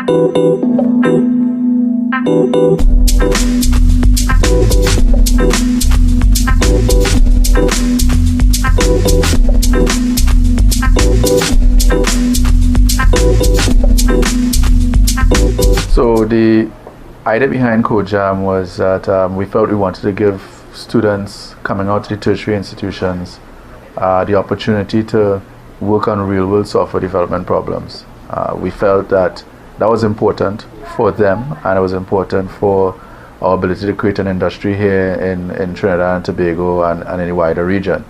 So the idea behind Code Jam was that we felt we wanted to give students coming out to the tertiary institutions the opportunity to work on real-world software development problems. We felt that was important for them, and it was important for our ability to create an industry here in Trinidad and Tobago and in the wider region.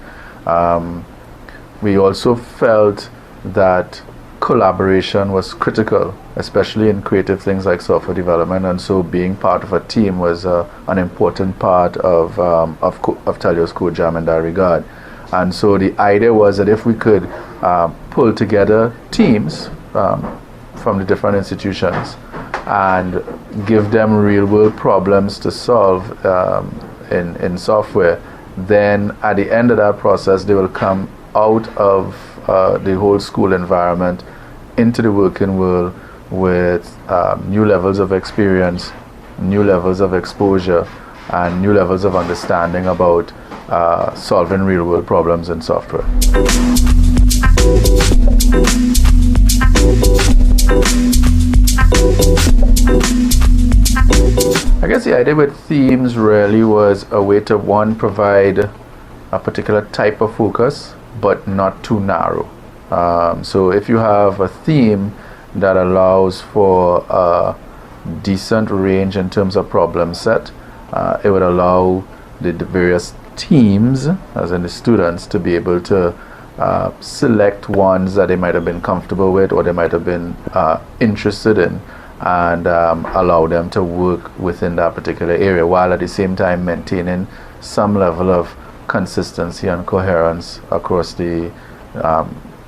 We also felt that collaboration was critical, especially in creative things like software development, and so being part of a team was an important part of Teleios Code Jam in that regard. And so the idea was that if we could pull together teams from the different institutions and give them real-world problems to solve in software, then at the end of that process they will come out of the whole school environment into the working world with new levels of experience, new levels of exposure, and new levels of understanding about solving real-world problems in software. I guess the idea with themes really was a way to, one, provide a particular type of focus, but not too narrow. So if you have a theme that allows for a decent range in terms of problem set, it would allow the various teams, as in the students, to be able to select ones that they might have been comfortable with or they might have been interested in, and allow them to work within that particular area, while at the same time maintaining some level of consistency and coherence across the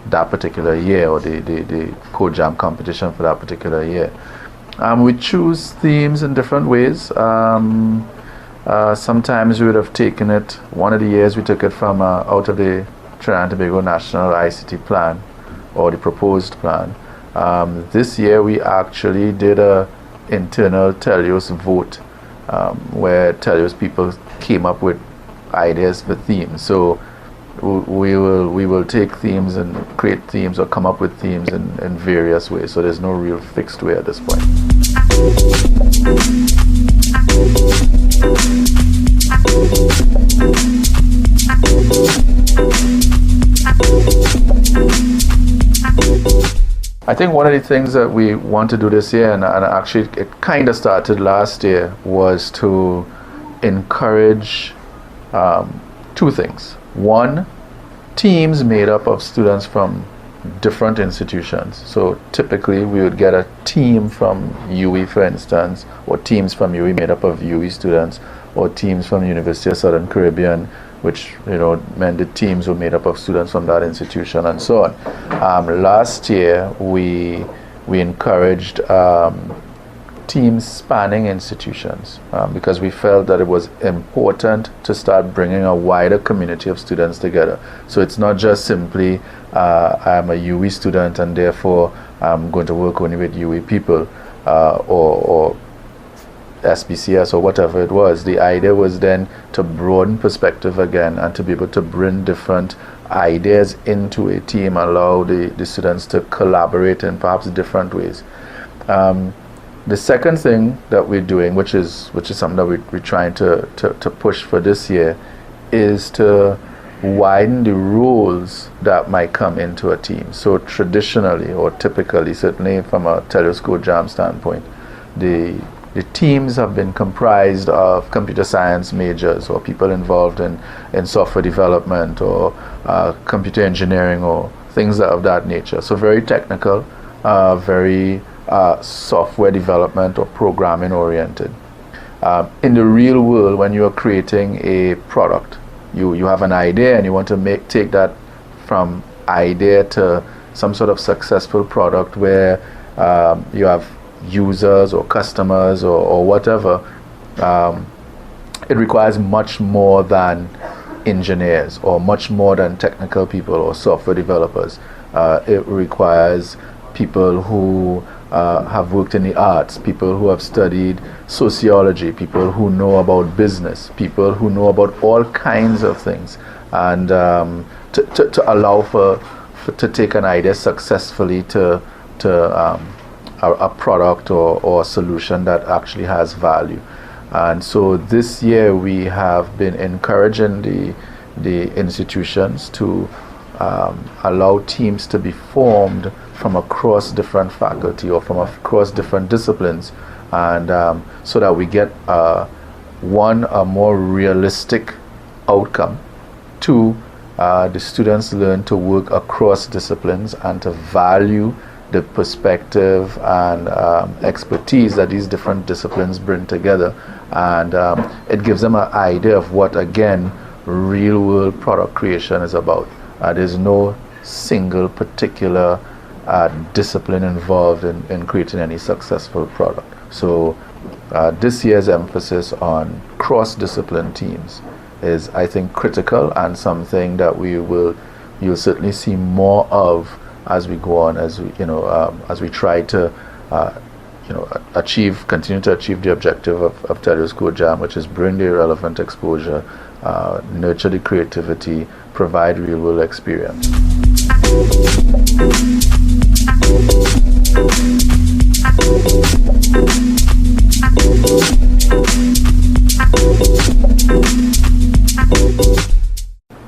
that particular year, or the Code Jam competition for that particular year. We choose themes in different ways. Sometimes we would have taken it, one of the years we took it from out of the Trinidad and Tobago National ICT Plan, or the proposed plan. This year we actually did a internal Teleios vote, where Teleios people came up with ideas for themes. So we will take themes and create themes or come up with themes in various ways. So there's no real fixed way at this point. I think one of the things that we want to do this year, and actually it kind of started last year, was to encourage two things. One, teams made up of students from different institutions. So typically we would get a team from UE, for instance, or teams from UE made up of UE students, or teams from the University of Southern Caribbean, which meant the teams were made up of students from that institution, and so on. Last year we encouraged teams spanning institutions, because we felt that it was important to start bringing a wider community of students together. So it's not just simply I'm a UE student and therefore I'm going to work only with UE people, or SBCS or whatever it was. The idea was then to broaden perspective again and to be able to bring different ideas into a team, allow the students to collaborate in perhaps different ways. The second thing that we're doing, which is something that we're trying to push for this year, is to widen the roles that might come into a team. So traditionally, or typically, certainly from a Teleios Code Jam standpoint, the teams have been comprised of computer science majors or people involved in software development or computer engineering or things of that nature. So very technical, very software development or programming oriented. In the real world, when you are creating a product, you have an idea and you want to take that from idea to some sort of successful product where you have users or customers or whatever. It requires much more than engineers or much more than technical people or software developers. It requires people who have worked in the arts, people who have studied sociology, people who know about business, people who know about all kinds of things, and to allow for to take an idea successfully to a product or a solution that actually has value. And so this year we have been encouraging the institutions to allow teams to be formed from across different faculty or from across different disciplines, and so that we get one, a more realistic outcome, two, the students learn to work across disciplines and to value the perspective and expertise that these different disciplines bring together, and it gives them an idea of what, again, real world product creation is about. There's no single particular discipline involved in creating any successful product. So this year's emphasis on cross-discipline teams is, I think, critical, and something that you'll certainly see more of as we go on, as we try to continue to achieve the objective of Teleios Code Jam, which is bring the relevant exposure, nurture the creativity, provide real world experience.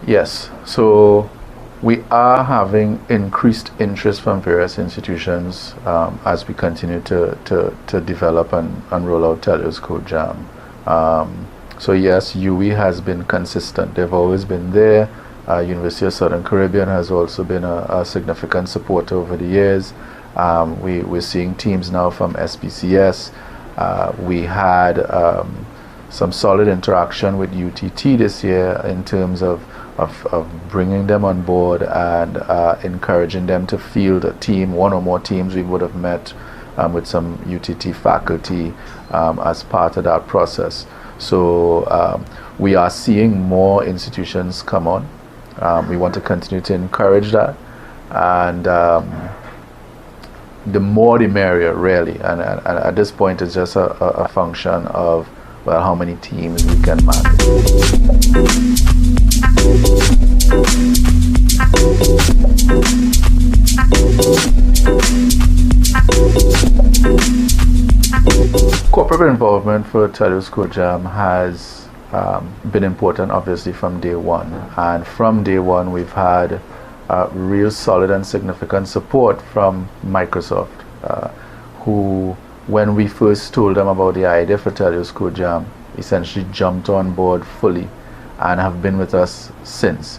Yes, so we are having increased interest from various institutions as we continue to develop and roll out Teleios Code Jam. So yes, UE has been consistent. They've always been there. University of Southern Caribbean has also been a significant supporter over the years. We're seeing teams now from SPCS. We had some solid interaction with UTT this year in terms of bringing them on board and encouraging them to field a team, one or more teams. We would have met with some UTT faculty as part of that process. So we are seeing more institutions come on. We want to continue to encourage that, and the more the merrier, really. And at this point, it's just a function of, well, how many teams we can manage. Corporate involvement for Teleios Code Jam has been important, obviously, from day one. And from day one, we've had real solid and significant support from Microsoft, who, when we first told them about the idea for Teleios Code Jam, essentially jumped on board fully and have been with us since.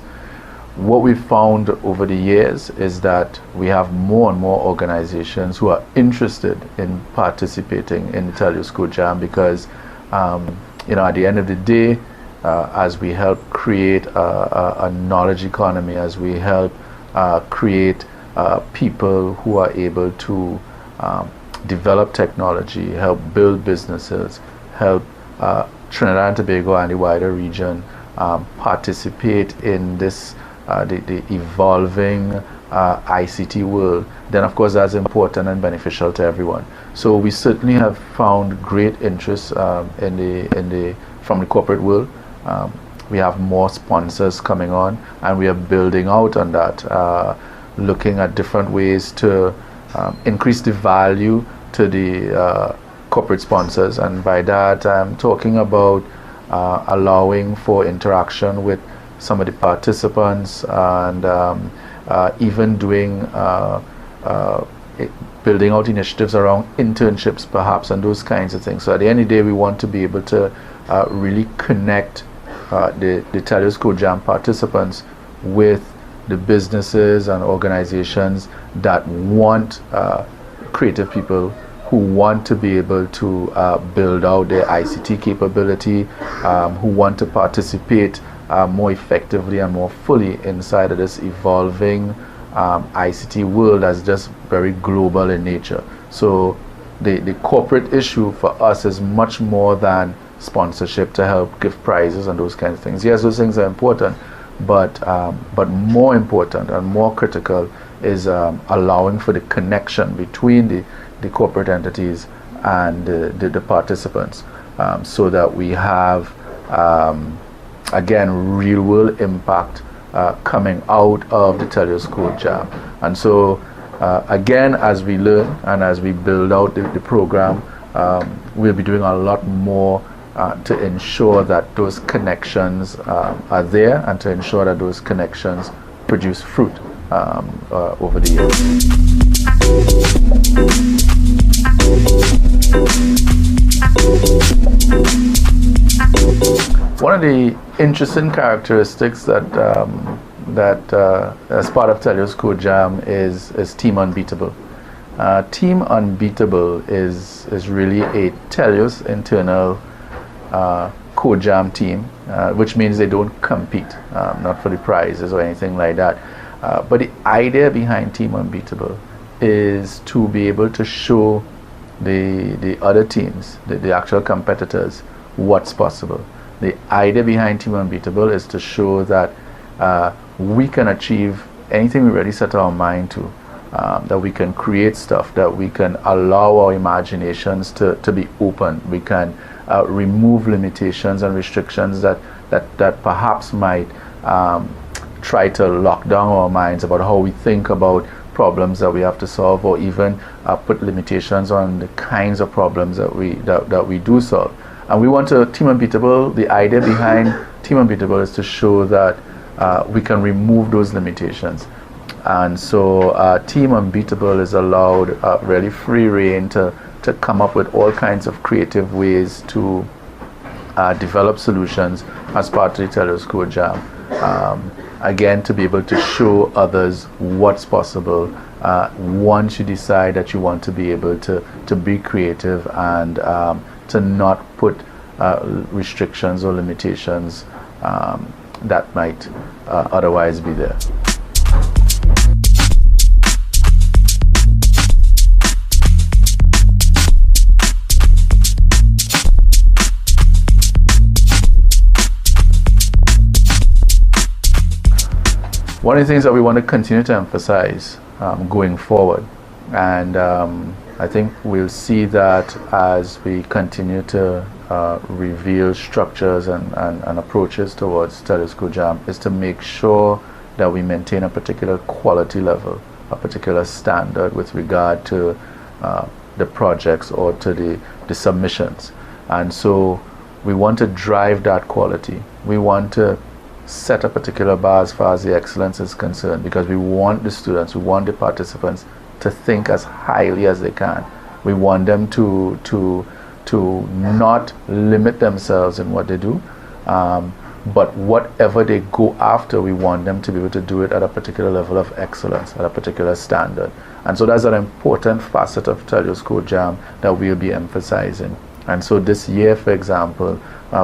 What we've found over the years is that we have more and more organizations who are interested in participating in the Teleios Code Jam because, at the end of the day, as we help create a knowledge economy, as we help create people who are able to develop technology, help build businesses, help Trinidad and Tobago and the wider region participate in this the evolving ICT world, then of course that's important and beneficial to everyone. So we certainly have found great interest from the corporate world. We have more sponsors coming on, and we are building out on that, looking at different ways to increase the value to the corporate sponsors, and by that I'm talking about allowing for interaction with some of the participants, and even doing building out initiatives around internships perhaps, and those kinds of things. So at the end of the day, we want to be able to really connect the Teleios Code Jam participants with the businesses and organizations that want creative people who want to be able to build out their ICT capability, who want to participate more effectively and more fully inside of this evolving ICT world that's just very global in nature. So the corporate issue for us is much more than sponsorship to help give prizes and those kinds of things. Yes, those things are important, but more important and more critical is allowing for the connection between the corporate entities and the participants, so that we have, again, real world impact coming out of the Teleios Code Jam. And so again, as we learn and as we build out the program, we'll be doing a lot more to ensure that those connections are there, and to ensure that those connections produce fruit over the years. One of the interesting characteristics that as part of Teleios Code Jam is Team Unbeatable. Team Unbeatable is really a Teleios internal Code Jam team, which means they don't compete, not for the prizes or anything like that. But the idea behind Team Unbeatable is to be able to show the other teams, the actual competitors, what's possible. The idea behind Team Unbeatable is to show that we can achieve anything we really set our mind to, that we can create stuff, that we can allow our imaginations to be open. We can remove limitations and restrictions that perhaps might try to lock down our minds about how we think about problems that we have to solve, or even put limitations on the kinds of problems that we do solve. And we want to Team Unbeatable. The idea behind Team Unbeatable is to show that we can remove those limitations. And so Team Unbeatable is allowed really free rein to come up with all kinds of creative ways to develop solutions as part of the Teleios Code Jam. Again, to be able to show others what's possible once you decide that you want to be able to be creative and to not put restrictions or limitations that might otherwise be there. One of the things that we want to continue to emphasize going forward, and I think we'll see that as we continue to reveal structures and approaches towards Teleios Code Jam, is to make sure that we maintain a particular quality level, a particular standard with regard to the projects or to the submissions. And so we want to drive that quality. We want to set a particular bar as far as the excellence is concerned, because we want the students, we want the participants to think as highly as they can. We want them to not limit themselves in what they do, but whatever they go after, we want them to be able to do it at a particular level of excellence, at a particular standard. And so that's an important facet of Teleios Code Jam that we'll be emphasizing. And so this year, for example,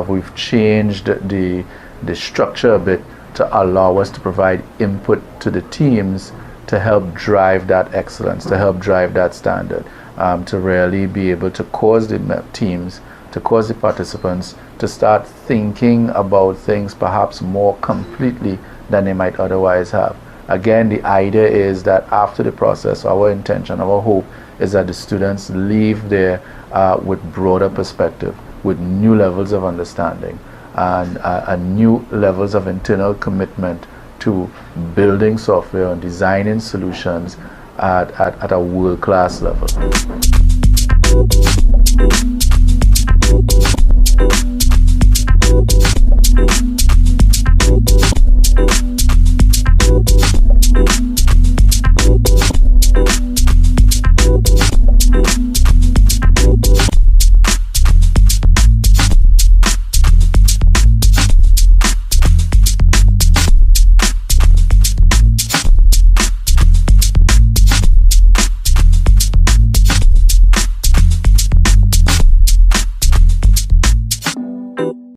we've changed the structure a bit to allow us to provide input to the teams to help drive that excellence, to help drive that standard, to really be able to cause the teams, to cause the participants to start thinking about things perhaps more completely than they might otherwise have. Again, the idea is that after the process, our intention, our hope is that the students leave there with broader perspective, with new levels of understanding, and new levels of internal commitment to building software and designing solutions at a world-class level.